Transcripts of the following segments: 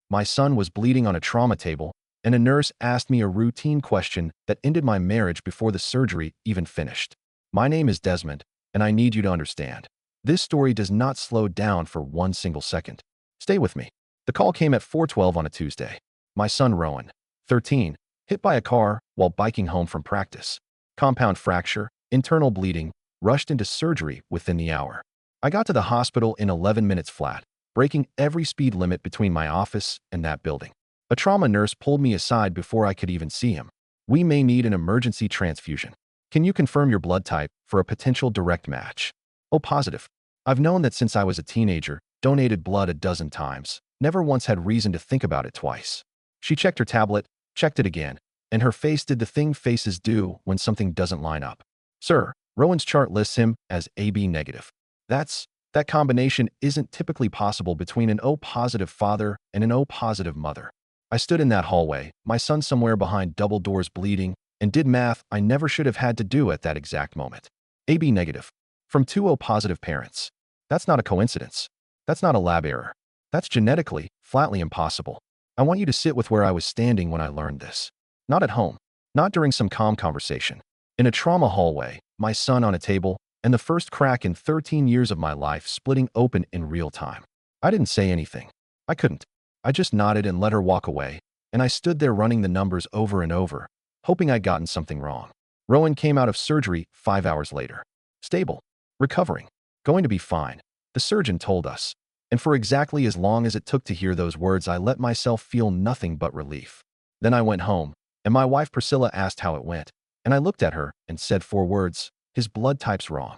My son was bleeding on a trauma table, and a nurse asked me a routine question that ended my marriage before the surgery even finished. My name is Desmond, and I need you to understand. This story does not slow down for one single second. Stay with me. The call came at 4:12 on a Tuesday. My son Rowan, 13, hit by a car while biking home from practice. Compound fracture, internal bleeding, rushed into surgery within the hour. I got to the hospital in 11 minutes flat, breaking every speed limit between my office and that building. A trauma nurse pulled me aside before I could even see him. We may need an emergency transfusion. Can you confirm your blood type for a potential direct match? Oh, positive. I've known that since I was a teenager, donated blood a dozen times, never once had reason to think about it twice. She checked her tablet, checked it again, and her face did the thing faces do when something doesn't line up. Sir, Rowan's chart lists him as AB negative. That combination isn't typically possible between an O positive father and an O positive mother. I stood in that hallway, my son somewhere behind double doors bleeding, and did math I never should have had to do at that exact moment. AB negative. From two O positive parents. That's not a coincidence. That's not a lab error. That's genetically, flatly impossible. I want you to sit with where I was standing when I learned this. Not at home. Not during some calm conversation. In a trauma hallway, my son on a table, and the first crack in 13 years of my life splitting open in real time. I didn't say anything. I couldn't. I just nodded and let her walk away, and I stood there running the numbers over and over, hoping I'd gotten something wrong. Rowan came out of surgery 5 hours later. Stable. Recovering. Going to be fine, the surgeon told us. And for exactly as long as it took to hear those words, I let myself feel nothing but relief. Then I went home, and my wife Priscilla asked how it went, and I looked at her and said 4 words, his blood type's wrong.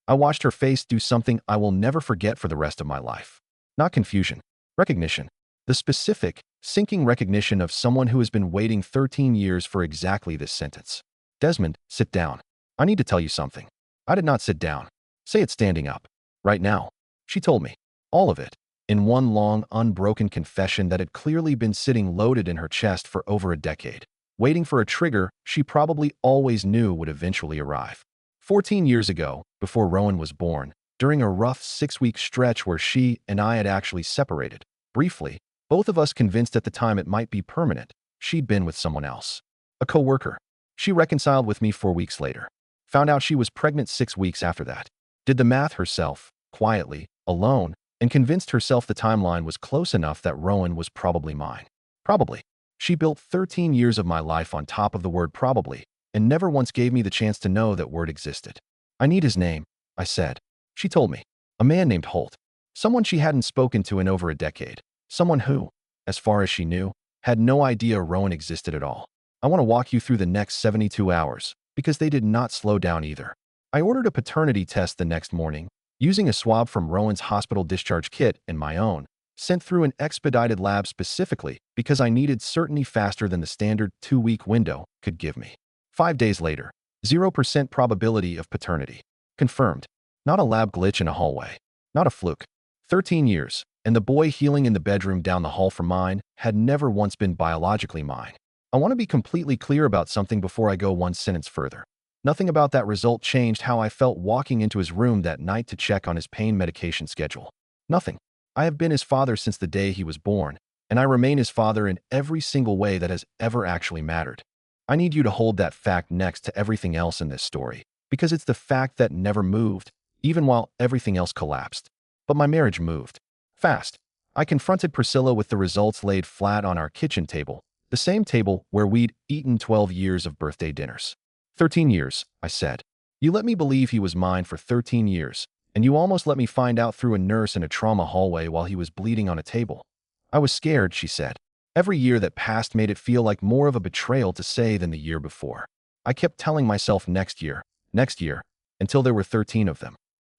I watched her face do something I will never forget for the rest of my life. Not confusion. Recognition. The specific, sinking recognition of someone who has been waiting 13 years for exactly this sentence. Desmond, sit down. I need to tell you something. I did not sit down. Say it standing up. Right now. She told me. All of it. In one long, unbroken confession that had clearly been sitting loaded in her chest for over a decade, waiting for a trigger she probably always knew would eventually arrive. 14 years ago, before Rowan was born, during a rough 6-week stretch where she and I had actually separated, briefly, both of us convinced at the time it might be permanent, she'd been with someone else. A co-worker. She reconciled with me 4 weeks later. Found out she was pregnant 6 weeks after that. Did the math herself, quietly, alone, and convinced herself the timeline was close enough that Rowan was probably mine. Probably. She built 13 years of my life on top of the word probably, and never once gave me the chance to know that word existed. I need his name, I said. She told me. A man named Holt. Someone she hadn't spoken to in over a decade. Someone who, as far as she knew, had no idea Rowan existed at all. I want to walk you through the next 72 hours, because they did not slow down either. I ordered a paternity test the next morning, using a swab from Rowan's hospital discharge kit and my own, sent through an expedited lab specifically because I needed certainty faster than the standard 2-week window could give me. 5 days later, 0% probability of paternity. Confirmed. Not a lab glitch in a hallway. Not a fluke. 13 years, and the boy healing in the bedroom down the hall from mine had never once been biologically mine. I want to be completely clear about something before I go one sentence further. Nothing about that result changed how I felt walking into his room that night to check on his pain medication schedule. Nothing. I have been his father since the day he was born, and I remain his father in every single way that has ever actually mattered. I need you to hold that fact next to everything else in this story, because it's the fact that never moved, even while everything else collapsed. But my marriage moved. Fast. I confronted Priscilla with the results laid flat on our kitchen table, the same table where we'd eaten 12 years of birthday dinners. 13 years, I said. You let me believe he was mine for 13 years, and you almost let me find out through a nurse in a trauma hallway while he was bleeding on a table. I was scared, she said. Every year that passed made it feel like more of a betrayal to say than the year before. I kept telling myself next year, until there were 13 of them.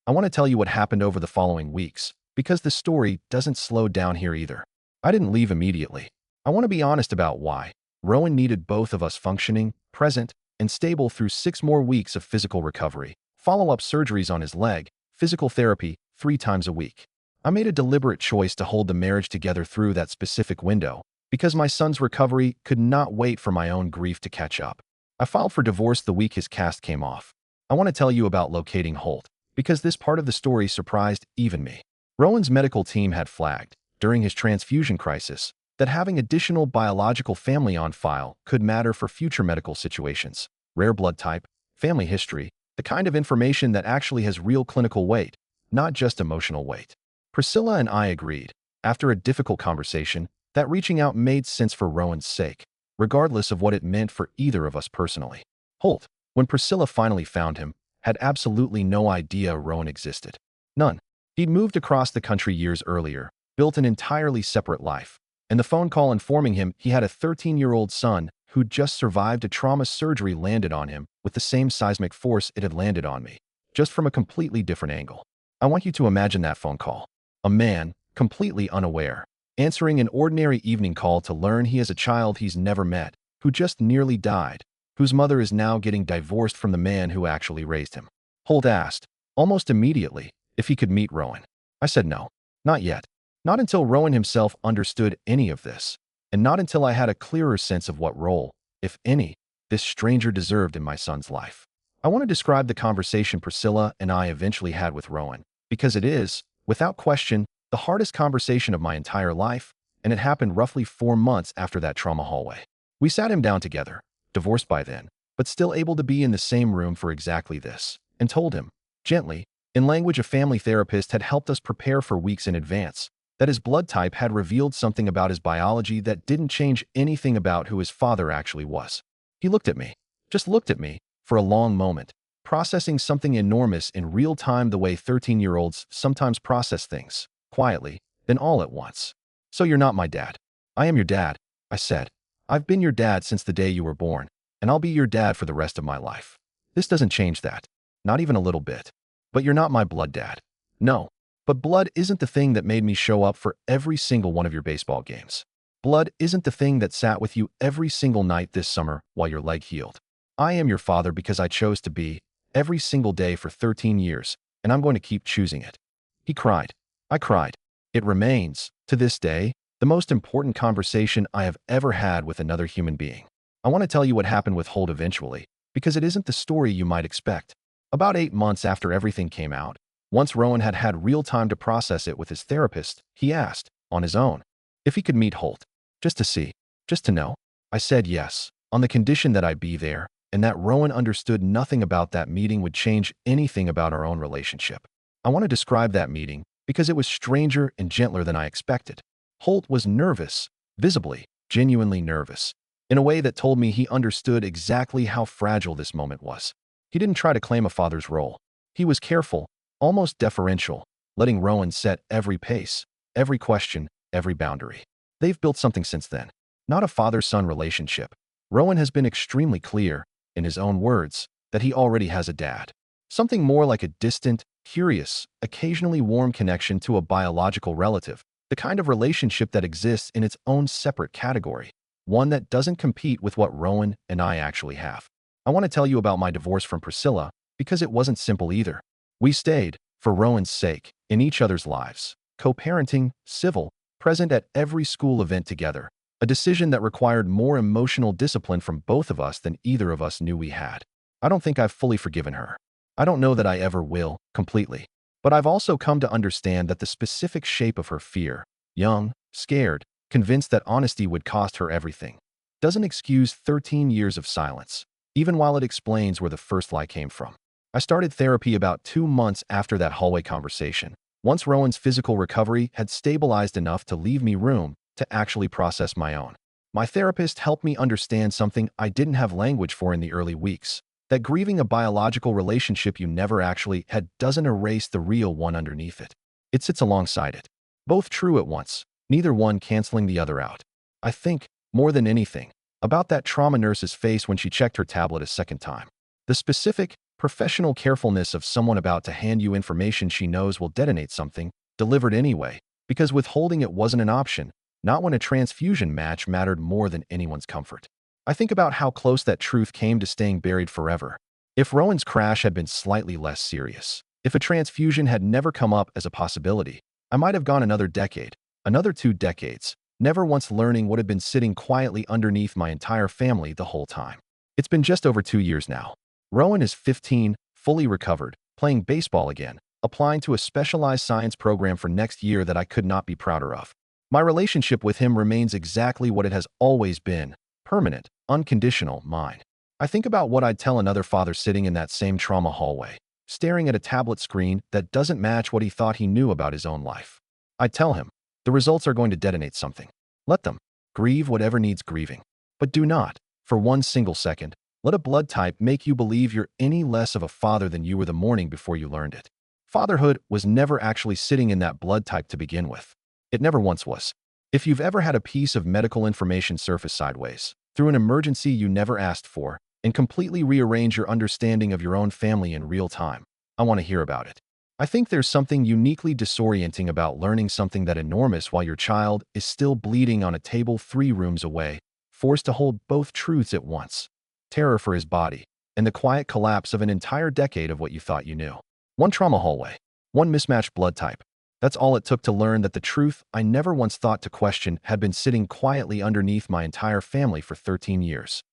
I want to tell you what happened over the following weeks, because the story doesn't slow down here either. I didn't leave immediately. I want to be honest about why. Rowan needed both of us functioning, present, and stable through 6 more weeks of physical recovery, follow-up surgeries on his leg, physical therapy 3 times a week. I made a deliberate choice to hold the marriage together through that specific window, because my son's recovery could not wait for my own grief to catch up. I filed for divorce the week his cast came off. I want to tell you about locating Holt, because this part of the story surprised even me. Rowan's medical team had flagged, during his transfusion crisis, that having additional biological family on file could matter for future medical situations. Rare blood type, family history, the kind of information that actually has real clinical weight, not just emotional weight. Priscilla and I agreed, after a difficult conversation, that reaching out made sense for Rowan's sake, regardless of what it meant for either of us personally. Holt, when Priscilla finally found him, had absolutely no idea Rowan existed. None. He'd moved across the country years earlier, built an entirely separate life, and the phone call informing him he had a 13-year-old son who'd just survived a trauma surgery landed on him with the same seismic force it had landed on me, just from a completely different angle. I want you to imagine that phone call. A man, completely unaware, answering an ordinary evening call to learn he has a child he's never met, who just nearly died, whose mother is now getting divorced from the man who actually raised him. Holt asked, almost immediately, if he could meet Rowan. I said no, not yet. Not until Rowan himself understood any of this, and not until I had a clearer sense of what role, if any, this stranger deserved in my son's life. I want to describe the conversation Priscilla and I eventually had with Rowan, because it is, without question, the hardest conversation of my entire life, and it happened roughly 4 months after that trauma hallway. We sat him down together, divorced by then, but still able to be in the same room for exactly this, and told him, gently, in language a family therapist had helped us prepare for weeks in advance, that his blood type had revealed something about his biology that didn't change anything about who his father actually was. He looked at me, just looked at me, for a long moment, processing something enormous in real time the way 13-year-olds sometimes process things, quietly, then all at once. So you're not my dad. I am your dad, I said. I've been your dad since the day you were born, and I'll be your dad for the rest of my life. This doesn't change that, not even a little bit. But you're not my blood dad. No. But blood isn't the thing that made me show up for every single one of your baseball games. Blood isn't the thing that sat with you every single night this summer while your leg healed. I am your father because I chose to be, every single day for 13 years, and I'm going to keep choosing it. He cried. I cried. It remains, to this day, the most important conversation I have ever had with another human being. I want to tell you what happened with Holt eventually, because it isn't the story you might expect. About 8 months after everything came out, once Rowan had had real time to process it with his therapist, he asked, on his own, if he could meet Holt, just to see, just to know. I said yes, on the condition that I be there, and that Rowan understood nothing about that meeting would change anything about our own relationship. I want to describe that meeting because it was stranger and gentler than I expected. Holt was nervous, visibly, genuinely nervous, in a way that told me he understood exactly how fragile this moment was. He didn't try to claim a father's role. He was careful, almost deferential, letting Rowan set every pace, every question, every boundary. They've built something since then, not a father-son relationship. Rowan has been extremely clear, in his own words, that he already has a dad. Something more like a distant, curious, occasionally warm connection to a biological relative, the kind of relationship that exists in its own separate category, one that doesn't compete with what Rowan and I actually have. I want to tell you about my divorce from Priscilla because it wasn't simple either. We stayed, for Rowan's sake, in each other's lives, co-parenting, civil, present at every school event together, a decision that required more emotional discipline from both of us than either of us knew we had. I don't think I've fully forgiven her. I don't know that I ever will, completely. But I've also come to understand that the specific shape of her fear, young, scared, convinced that honesty would cost her everything, doesn't excuse 13 years of silence, even while it explains where the first lie came from. I started therapy about 2 months after that hallway conversation, once Rowan's physical recovery had stabilized enough to leave me room to actually process my own. My therapist helped me understand something I didn't have language for in the early weeks, that grieving a biological relationship you never actually had doesn't erase the real one underneath it. It sits alongside it. Both true at once, neither one canceling the other out. I think, more than anything, about that trauma nurse's face when she checked her tablet a second time. The specific, professional carefulness of someone about to hand you information she knows will detonate something, delivered anyway, because withholding it wasn't an option, not when a transfusion match mattered more than anyone's comfort. I think about how close that truth came to staying buried forever. If Rowan's crash had been slightly less serious, if a transfusion had never come up as a possibility, I might have gone another decade, another 2 decades, never once learning what had been sitting quietly underneath my entire family the whole time. It's been just over 2 years now. Rowan is 15, fully recovered, playing baseball again, applying to a specialized science program for next year that I could not be prouder of. My relationship with him remains exactly what it has always been, permanent, unconditional, mine. I think about what I'd tell another father sitting in that same trauma hallway, staring at a tablet screen that doesn't match what he thought he knew about his own life. I'd tell him, the results are going to detonate something. Let them. Grieve whatever needs grieving. But do not, for one single second, let a blood type make you believe you're any less of a father than you were the morning before you learned it. Fatherhood was never actually sitting in that blood type to begin with. It never once was. If you've ever had a piece of medical information surface sideways, through an emergency you never asked for, and completely rearrange your understanding of your own family in real time, I want to hear about it. I think there's something uniquely disorienting about learning something that enormous while your child is still bleeding on a table 3 rooms away, forced to hold both truths at once. Terror for his body, and the quiet collapse of an entire decade of what you thought you knew. One trauma hallway, one mismatched blood type. That's all it took to learn that the truth I never once thought to question had been sitting quietly underneath my entire family for 13 years.